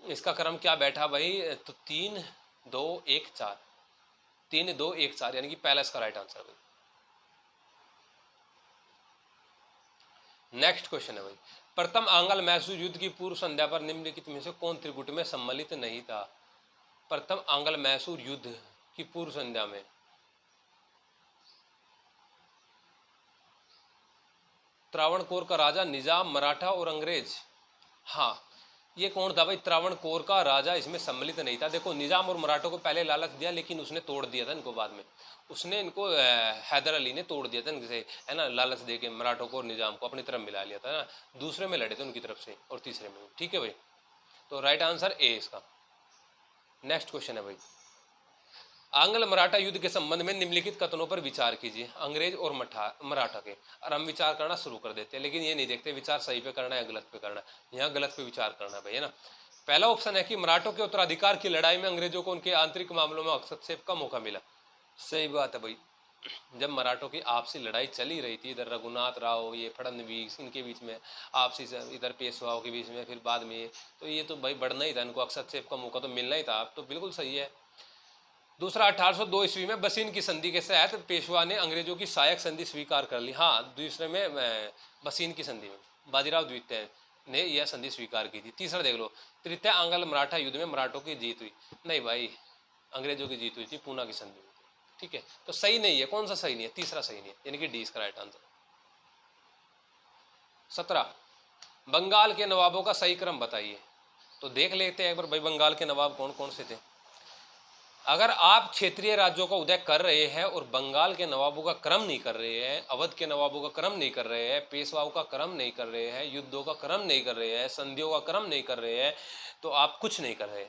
इसका क्रम क्या बैठा भाई? तो 3 2 1 4, 3 2 1 4, यानी कि पहला इसका राइट आंसर भाई। नेक्स्ट क्वेश्चन है भाई, प्रथम आंग्ल मैसूर युद्ध की पूर्व संध्या पर निम्नलिखित में से कौन त्रिकूट में सम्मिलित नहीं था? प्रथम आंग्ल मैसूर युद्ध की पूर्व संध्या में त्रावणकोर का राजा, निजाम, मराठा और अंग्रेज। हाँ, ये कौन था भाई? त्रावणकोर का राजा इसमें सम्मिलित नहीं था। देखो, निजाम और मराठों को पहले लालच दिया, लेकिन उसने तोड़ दिया था इनको बाद में। उसने इनको हैदर अली ने तोड़ दिया था इनसे, है ना, लालच दे के मराठों को और निजाम को अपनी तरफ मिला लिया था ना। दूसरे में लड़े थे उनकी तरफ से, और तीसरे में, ठीक है भाई। तो राइट आंसर ए इसका। नेक्स्ट क्वेश्चन है भाई, आंग्ल मराठा युद्ध के संबंध में निम्नलिखित कथनों पर विचार कीजिए। अंग्रेज और मराठा के, और हम विचार करना शुरू कर देते हैं, लेकिन ये नहीं देखते विचार सही पे करना है या गलत पे करना है। यहाँ गलत पे विचार करना है भाई, है ना। पहला ऑप्शन है कि मराठों के उत्तराधिकार की लड़ाई में अंग्रेजों को उनके आंतरिक मामलों में हस्तक्षेप का मौका मिला। सही बात है भाई, जब मराठों की आपसी लड़ाई चली रही थी, इधर रघुनाथ राव, ये फडणवीस, इनके बीच में आपसी इधर पेशवाओं के बीच में, फिर बाद में, तो ये तो भाई बढ़ना ही था, इनको हस्तक्षेप का मौका तो मिलना ही था। तो बिल्कुल सही है। दूसरा, 1802 ईस्वी में बसीन की संधि के तहत पेशवा ने अंग्रेजों की सहायक संधि स्वीकार कर ली। हाँ, दूसरे में बसीन की संधि में बाजीराव द्वितीय ने यह संधि स्वीकार की थी। तीसरा देख लो, तृतीय आंग्ल मराठा युद्ध में मराठों की जीत हुई। नहीं भाई, अंग्रेजों की जीत हुई थी, पूना की संधि में। ठीक है, तो सही नहीं है। कौन सा सही नहीं है? तीसरा सही नहीं है, यानी कि डी इसका राइट आंसर। 17, बंगाल के नवाबों का सही क्रम बताइए। तो देख लेते हैं एक बार भाई, बंगाल के नवाब कौन कौन से थे। अगर आप क्षेत्रीय राज्यों का उदय कर रहे हैं और बंगाल के नवाबों का क्रम नहीं कर रहे हैं, अवध के नवाबों का क्रम नहीं कर रहे हैं, पेशवाओं का क्रम नहीं कर रहे हैं, युद्धों का क्रम नहीं कर रहे हैं, संधियों का क्रम नहीं कर रहे हैं, तो आप कुछ नहीं कर रहे।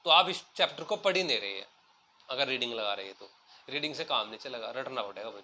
तो आप इस चैप्टर को पढ़ ही नहीं रहे हैं। अगर रीडिंग लगा रहे हैं तो रीडिंग से काम नहीं चलेगा, रटना पड़ेगा भाई,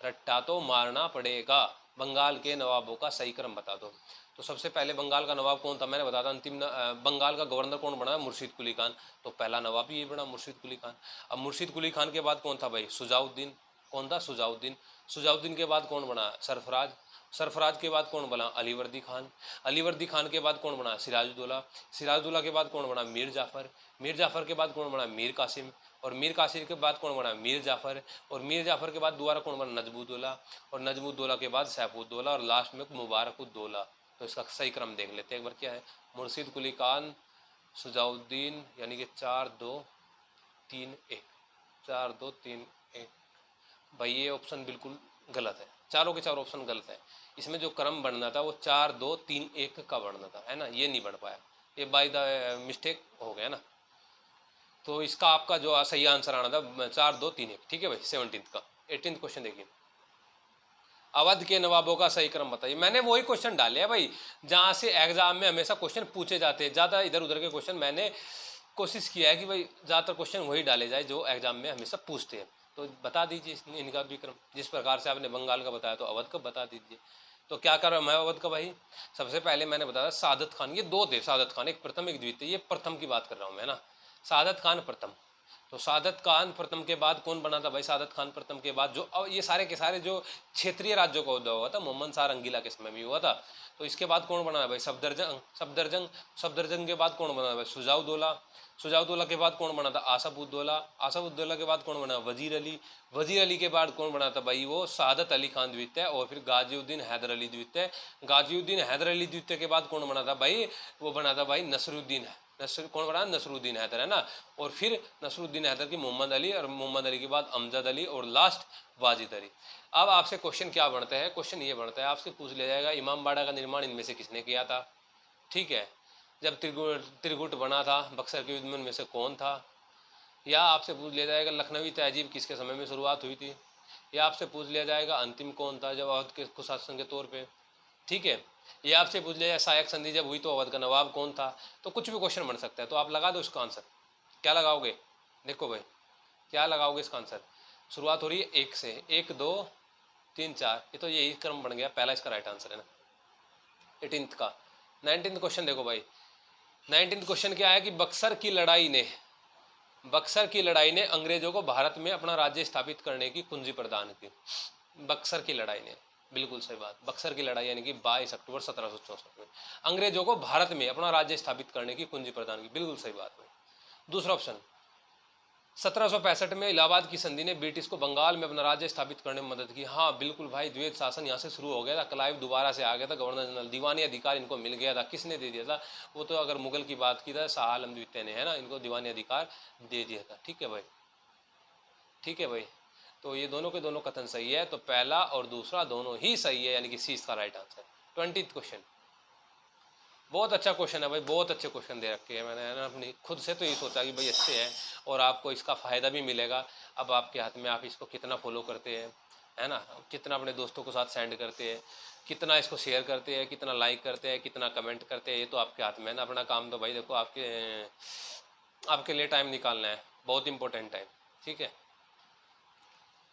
रट्टा तो मारना पड़ेगा। बंगाल के नवाबों का सही क्रम बता दो। तो सबसे पहले बंगाल का नवाब कौन था, मैंने बताया था। अंतिम बंगाल का गवर्नर कौन बना? मुर्शीद कुली खान। तो पहला नवाब ही ये बना, मुर्शीद कुली खान। अब मुर्शीद कुली खान के बाद कौन था भाई? सुजाउद्दीन। कौन था? सुजाउद्दीन। सुजाउद्दीन के बाद कौन बना? सरफराज। सरफराज के बाद कौन बना? अलीवर्दी खान। अलीवर्दी खान के बाद कौन बना? सिराजुद्दौला। सिराजुद्दौला के बाद कौन बना? मीर जाफ़र। मीर जाफ़र के बाद कौन बना? मीर कासिम। और मीर कासिम के बाद कौन बना? मीर जाफ़र। और मीर जाफ़र के बाद दोबारा कौन बना? नजमुद्दौला। और नजमुद्दौला के बाद सैफुद्दौला, और लास्ट में मुबारकुद्दौला। तो इसका सही क्रम देख लेते हैं एक बार, क्या है? मुर्शीद कुली खान, सुजाउद्दीन, यानी कि 4 2 3 1, 4 2 3 1। भाई ये ऑप्शन बिल्कुल गलत है, चारों के चारों ऑप्शन गलत है। इसमें जो क्रम बनना था वो 4 2 3 1 का बनना था, है ना? ये नहीं बन पाया, ये बाय द मिस्टेक हो गया ना। तो इसका आपका जो सही आंसर आना था 4 2 3 1। ठीक है भाई। 17 का 18 क्वेश्चन देखिए, अवध के नवाबों का सही क्रम बताइए। मैंने वही क्वेश्चन डाले हैं भाई जहाँ से एग्जाम में हमेशा क्वेश्चन पूछे जाते हैं। ज़्यादा इधर उधर के क्वेश्चन मैंने कोशिश किया है कि भाई ज़्यादातर क्वेश्चन वही डाले जाए जो एग्जाम में हमेशा पूछते हैं। तो बता दीजिए इनका भी क्रम, जिस प्रकार से आपने बंगाल का बताया तो अवध का बता दीजिए। तो क्या कर रहा मैं अवध का भाई? सबसे पहले मैंने बताया सादत खान, ये दो थे सादत खान, एक प्रथम एक द्वितीय। ये प्रथम की बात कर रहा हूँ मैं ना, सादत खान प्रथम। तो सादत खान प्रथम के बाद कौन बना था भाई? सादत खान प्रथम के बाद जो ये सारे के सारे जो क्षेत्रीय राज्यों का उदय हुआ था मोहम्मद शाह रंगीला के समय में हुआ था। तो इसके बाद कौन बना है भाई? सफदरजंग। सफदरजंग। सफदरजंग के बाद कौन बना है भाई? सुजाउद्दौला। सुजाउद्दौला के बाद कौन बना था? आसफउद्दौला। आसफउद्दौला के बाद कौन बना? वजीर अली। वजीर अली के बाद कौन बना था भाई? वो सादत अली खान द्वितीय, और फिर गाजिउद्दीन हैदर अली द्वितीय। गाजिउद्दीन हैदर अली द्वितीय के बाद कौन बना था भाई? वो बना था भाई नसरुद्दीन। कौन बना? नसरुद्दीन हैदर, है ना? और फिर नसरुद्दीन हैदर की मोहम्मद अली, और मोहम्मद अली के बाद अमजद अली, और लास्ट वाजिद अली। अब आपसे क्वेश्चन क्या बनता है? क्वेश्चन ये बनता है, आपसे पूछ लिया जाएगा इमामबाड़ा का निर्माण इनमें से किसने किया था? ठीक है। जब त्रिगुट बना था बक्सर के युद्ध में, उनमें से कौन था? या आपसे पूछ लिया जाएगा लखनवी तहजीब किसके समय में शुरुआत हुई थी? या आपसे पूछ लिया जाएगा अंतिम कौन था जब अवध के कुशासन के तौर पे? ठीक है। ये आपसे पूछ लिया जाए सहायक संधि जब हुई तो अवध का नवाब कौन था? तो कुछ भी क्वेश्चन बन सकता है, तो आप लगा दो इसका आंसर। क्या लगाओगे? देखो भाई, क्या लगाओगे इसका आंसर? शुरुआत हो रही है 1 से, 1 2 3 4, ये तो यही क्रम बन गया, पहला इसका राइट आंसर है ना। 18th का। 19th क्वेश्चन देखो भाई, 19th क्वेश्चन क्या है कि बक्सर की लड़ाई ने अंग्रेजों को भारत में अपना राज्य स्थापित करने की कुंजी प्रदान की। बक्सर की लड़ाई ने, बिल्कुल सही बात। बक्सर की लड़ाई यानी कि 22 अक्टूबर 1764 में अंग्रेजों को भारत में अपना राज्य स्थापित करने की कुंजी प्रदान की, बिल्कुल सही बात है। दूसरा ऑप्शन, 1765 में इलाहाबाद की संधि ने ब्रिटिश को बंगाल में अपना राज्य स्थापित करने में मदद की। हाँ बिल्कुल भाई, द्वैत शासन यहाँ से शुरू हो गया था, क्लाइव दोबारा से आ गया था, गवर्नर जनरल दीवानी अधिकार इनको मिल गया था। किसने दे दिया था? वो तो अगर मुगल की बात की था शाह आलम द्वितीय ने, है ना, इनको दीवानी अधिकार दे दिया था। ठीक है भाई, ठीक है भाई। तो ये दोनों के दोनों कथन सही है, तो पहला और दूसरा दोनों ही सही है, यानी कि सी इसका राइट आंसर। 20th क्वेश्चन, बहुत अच्छा क्वेश्चन है भाई, बहुत अच्छे क्वेश्चन दे रखे हैं मैंने, है ना। अपनी खुद से तो ये सोचा कि भाई अच्छे हैं और आपको इसका फ़ायदा भी मिलेगा। अब आपके हाथ में, आप इसको कितना फॉलो करते हैं, है ना, कितना अपने दोस्तों के साथ सेंड करते हैं, कितना इसको शेयर करते हैं, कितना लाइक करते हैं, कितना कमेंट करते हैं, ये तो आपके हाथ में है ना। अपना काम तो भाई देखो आपके लिए टाइम निकालना है, बहुत इंपॉर्टेंट टाइम। ठीक है,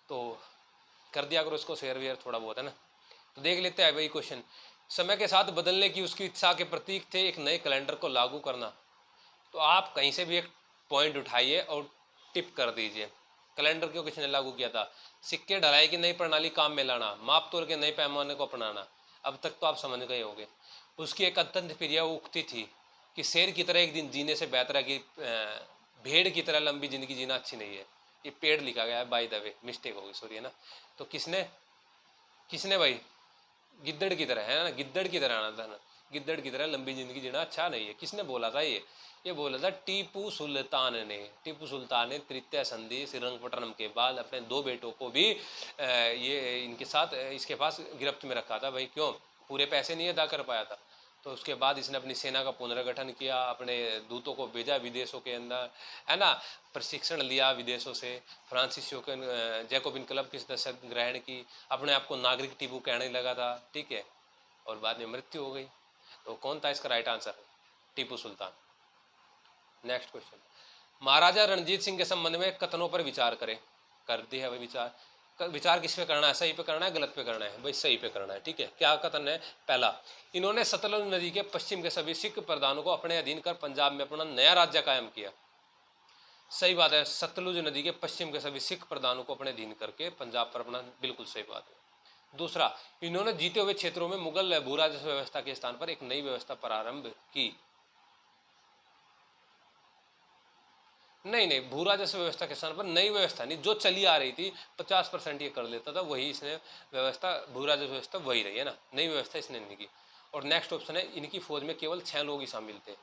तो कर दिया करो इसको शेयर वेयर थोड़ा बहुत, है ना। तो देख लेते हैं भाई क्वेश्चन, समय के साथ बदलने की उसकी इच्छा के प्रतीक थे एक नए कैलेंडर को लागू करना। तो आप कहीं से भी एक पॉइंट उठाइए और टिप कर दीजिए, कैलेंडर क्यों किसने लागू किया था? सिक्के ढलाई की नई प्रणाली काम में लाना, माप तोल के नए पैमाने को अपनाना। अब तक तो आप समझ गए होंगे। उसकी एक अत्यंत प्रिय उक्ति थी कि शेर की तरह एक दिन जीने से बेहतर है कि भेड़ की तरह लंबी जिंदगी जीना अच्छी नहीं है। ये पेड़ लिखा गया है, बाय द वे, मिस्टेक होगी, सॉरी, है ना। तो किसने किसने भाई? गिद्दड़ की तरह, है ना, गिद्दड़ की तरह आना था ना, गिद्दड़ की तरह लंबी जिंदगी जीना अच्छा नहीं है। किसने बोला था ये बोला था टीपू सुल्तान ने। टीपू सुल्तान ने तृतीय संधि श्रीरंगपट्टनम के बाद अपने 2 बेटों को भी ये इनके साथ इसके पास गिरफ्त में रखा था भाई। क्यों? पूरे पैसे नहीं अदा कर पाया था। तो उसके बाद इसने अपनी सेना का पुनर्गठन किया, अपने दूतों को भेजा विदेशों के अंदर, है ना, प्रशिक्षण लिया विदेशों से, फ्रांसीसियों के जैकोबिन क्लब की सदस्यता ग्रहण की, अपने आप को नागरिक टीपू कहने लगा था, ठीक है, और बाद में मृत्यु हो गई। तो कौन था इसका right answer? Tipu Sultan. Next question, महाराजा रणजीत सिंह के संबंध में कथनों पर विचार करें। कर दिया है भाई विचार। विचार किस पे करना है? सही पे करना है, गलत पे करना है? भाई सही पे करना है, ठीक है। क्या कथन है? पहला, इन्होंने सतलुज नदी के पश्चिम के सभी सिख प्रधानों को अपने अधीन कर पंजाब में अपना नया राज्य कायम किया। सही बात है, सतलुज नदी के पश्चिम के सभी सिख प्रधानों को अपने अधीन करके पंजाब पर अपना, बिल्कुल सही बात है। दूसरा, इन्होंने जीते हुए क्षेत्रों में मुगल भू राजस्व व्यवस्था के स्थान पर एक नई व्यवस्था प्रारंभ की। नहीं नहीं, भू राजस्व व्यवस्था के स्थान पर नई व्यवस्था नहीं, जो चली आ रही थी 50% ये कर लेता था, वही इसने व्यवस्था, भू राजस्व व्यवस्था वही रही है ना, नई व्यवस्था इसने नहीं की। और नेक्स्ट ऑप्शन है, इनकी फौज में केवल 6 लोग ही शामिल थे।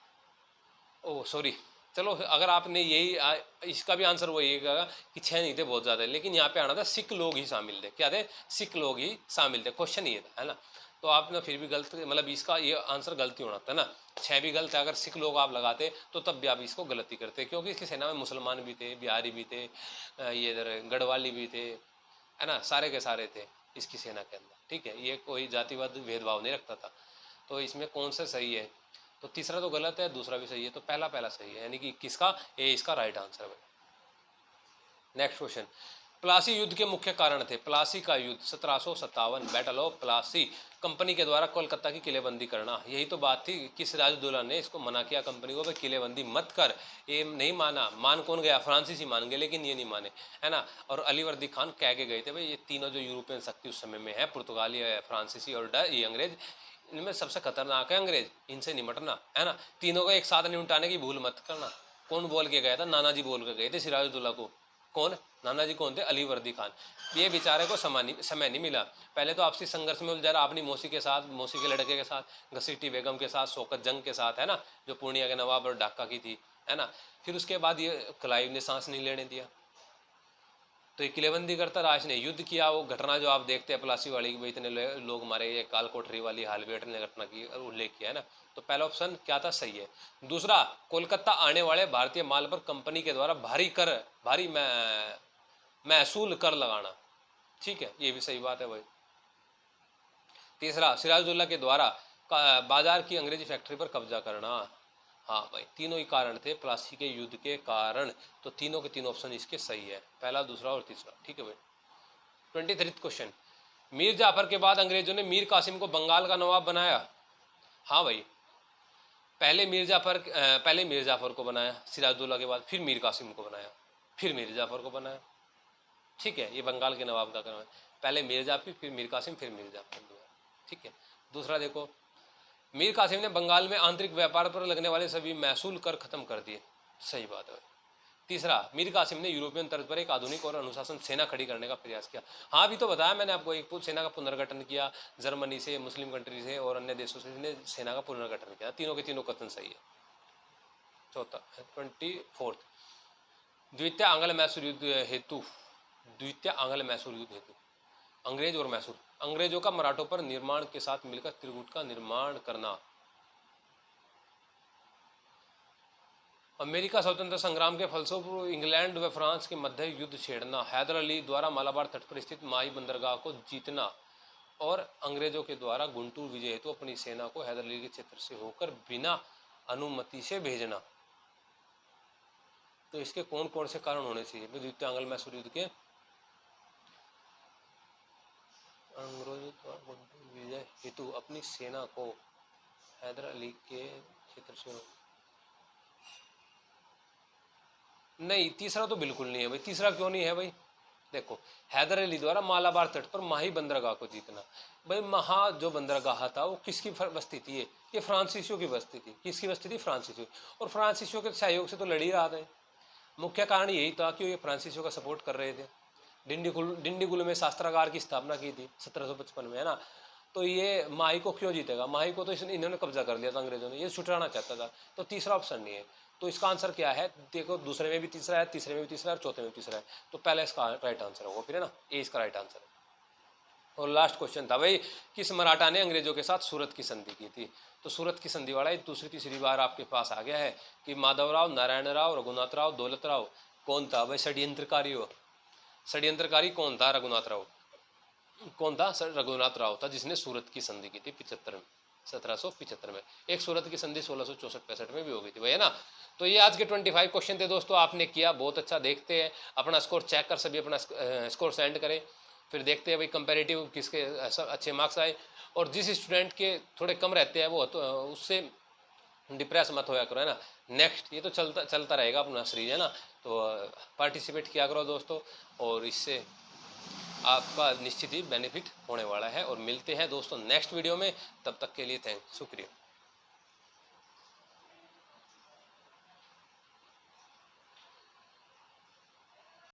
ओह सॉरी, चलो अगर आपने यही इसका भी आंसर वही है कि 6 नहीं थे, बहुत ज़्यादा, लेकिन यहाँ पे आना था सिख लोग ही शामिल थे। क्या थे? सिख लोग ही शामिल थे, क्वेश्चन ये था, है ना। तो आपने फिर भी गलत, मतलब इसका ये आंसर गलती होना था ना, 6 भी गलत है। अगर सिख लोग आप लगाते तो तब भी आप इसको गलती करते, क्योंकि इसकी सेना में मुसलमान भी थे, बिहारी भी थे, ये इधर गढ़वाली भी थे, है ना, सारे के सारे थे इसकी सेना के अंदर, ठीक है। ये कोई जातिवाद भेदभाव नहीं रखता था। तो इसमें कौन सा सही है? तो तीसरा तो गलत है, दूसरा भी सही है, तो पहला पहला सही है, यानी कि किसका, ये इसका राइट आंसर है। नेक्स्ट क्वेश्चन, प्लासी युद्ध के मुख्य कारण थे। प्लासी का युद्ध 1757, बैटल ऑफ प्लासी, कंपनी के द्वारा कोलकाता की किलेबंदी करना। यही तो बात थी कि सिराजुद्दौला ने इसको मना किया कंपनी को, भाई किलेबंदी मत कर। ये नहीं माना। मान कौन गया? फ्रांसीसी मान गए, लेकिन ये नहीं माने, है ना। और अलीवर्दी खान कह के गए थे भाई ये तीनों जो यूरोपियन शक्ति उस समय में है, पुर्तगाली, फ्रांसीसी और ये अंग्रेज, इनमें सबसे खतरनाक है अंग्रेज, इनसे निमटना, है ना। तीनों को एक साथ निपटाने की भूल मत करना। कौन बोल के गया था? नानाजी बोल के गए थे सिराजुद्दौला को। कौन? नानाजी कौन थे? अलीवर्दी खान। ये बेचारे को समय नहीं मिला। पहले तो आपसी संघर्ष में उलझा रहा, अपनी मौसी के साथ, मौसी के लड़के के साथ, घसीटी बेगम के साथ, शौकत जंग के साथ, है ना, जो पूर्णिया के नवाब और ढाका की थी, है ना। फिर उसके बाद ये क्लाइव ने सांस नहीं लेने दिया, तो ये किलेबंदी करता रहा, इसने युद्ध किया। वो घटना जो आप देखते हैं प्लासी वाली की, इतने लोग मारे, ये काल कोठरी वाली हालवेट ने घटना की उल्लेख किया, है ना। तो पहला ऑप्शन क्या था? सही है। दूसरा, कोलकाता आने वाले भारतीय माल पर कंपनी के द्वारा भारी महसूल कर लगाना, ठीक है, ये भी सही बात है भाई। तीसरा, सिराजुद्दौला के द्वारा बाजार की अंग्रेजी फैक्ट्री पर कब्जा करना। हाँ भाई, तीनों ही कारण थे प्लासी के युद्ध के कारण, तो तीनों के तीनों ऑप्शन इसके सही है, पहला, दूसरा और तीसरा, ठीक है भाई। 23 क्वेश्चन, मीर जाफर के बाद अंग्रेजों ने मीर कासिम को बंगाल का नवाब बनाया। हाँ भाई, पहले मीर जाफर को बनाया सिराजुद्दौला के बाद, फिर मीर कासिम को बनाया, फिर मीर जाफर को बनाया, ठीक है। ये बंगाल के नवाब का नाम है, पहले मीर जाफर, फिर मीर कासिम, फिर मीर जाफर, ठीक है। दूसरा देखो, मीर कासिम ने बंगाल में आंतरिक व्यापार पर लगने वाले सभी महसूल कर खत्म कर दिए, सही बात है। तीसरा, मीर कासिम ने यूरोपियन तर्ज पर एक आधुनिक और अनुशासन सेना खड़ी करने का प्रयास किया। हाँ, अभी तो बताया मैंने आपको, एक सेना का पुनर्गठन किया, जर्मनी से, मुस्लिम कंट्री से और अन्य देशों से इसने सेना का पुनर्गठन किया। तीनों के तीनों कथन सही है। चौथा, 24, द्वितीय आंग्ल मैसूर युद्ध हेतु, अंग्रेज और मैसूर, अंग्रेजों का मराठों पर निर्माण के साथ मिलकर त्रिकूट का निर्माण करना। अमेरिका स्वतंत्र संग्राम के फलस्वरूप इंग्लैंड व फ्रांस के मध्य युद्ध छेड़ना। हैदर अली द्वारा मालाबार तट पर स्थित माई बंदरगाह को जीतना और अंग्रेजों के द्वारा गुंटूर विजय हेतु अपनी सेना को हैदर अली के क्षेत्र से होकर बिना अनुमति से भेजना। तो इसके कौन कौन से कारण होने चाहिए? द्वितीय आंग्ल मैसूर युद्ध के, अंग्रेजों द्वारा गुंटूर विजय हेतु अपनी सेना को हैदर अली के क्षेत्र से, नहीं, तीसरा तो बिल्कुल नहीं है भाई। तीसरा क्यों नहीं है भाई? देखो, हैदर अली द्वारा मालाबार तट पर माही बंदरगाह को जीतना। भाई महा जो बंदरगाह था वो किसकी बस्ती थी? ये फ्रांसीसियों की बस्ती थी। किसकी बस्ती थी? फ्रांसीसियों। और फ्रांसीसियों के सहयोग से तो लड़ ही रहा था। मुख्य कारण यही था कि ये फ्रांसीसियों का सपोर्ट कर रहे थे। डिंडीगुल में शास्त्रागार की स्थापना की थी 1755 में, है ना। तो ये माही को क्यों जीतेगा? माही को तो इन्होंने कब्जा कर लिया था अंग्रेजों ने, ये छुटाना चाहता था। तो तीसरा ऑप्शन नहीं है। तो इसका आंसर क्या है? देखो, दूसरे में भी तीसरा है, तीसरे में भी तीसरा है और चौथे में भी तीसरा है। तो पहला इसका राइट आंसर होगा फिर, है ना। ए इसका राइट आंसर है। और लास्ट क्वेश्चन था भाई, किस मराठा ने अंग्रेजों के साथ सूरत की संधि की थी? तो सूरत की संधि वाला दूसरी तीसरी बार आपके पास आ गया है कि माधवराव, नारायण राव, रघुनाथ राव, दौलत राव। कौन था भाई षड्यंत्रकारी? हो षड्यंत्रकारी कौन था? रघुनाथ राव। कौन था? सर रघुनाथ राव था, जिसने सूरत की संधि की थी 75 में, 1775 में। एक सूरत की संधि 1664-65 में भी हो गई थी भाई, है ना। तो ये आज के 25 क्वेश्चन थे दोस्तों, आपने किया बहुत अच्छा। देखते हैं अपना स्कोर चेक कर, सभी अपना स्कोर सेंड करें, फिर देखते हैं भाई कंपेरेटिव किसके अच्छे मार्क्स आए। और जिस स्टूडेंट के थोड़े कम रहते हैं वो तो उससे डिप्रेस मत होया करो, है ना। नेक्स्ट ये तो चलता चलता रहेगा अपना सीरीज, है ना। तो पार्टिसिपेट किया करो दोस्तों, और इससे आपका निश्चित ही बेनिफिट होने वाला है। और मिलते हैं दोस्तों नेक्स्ट वीडियो में, तब तक के लिए शुक्रिया।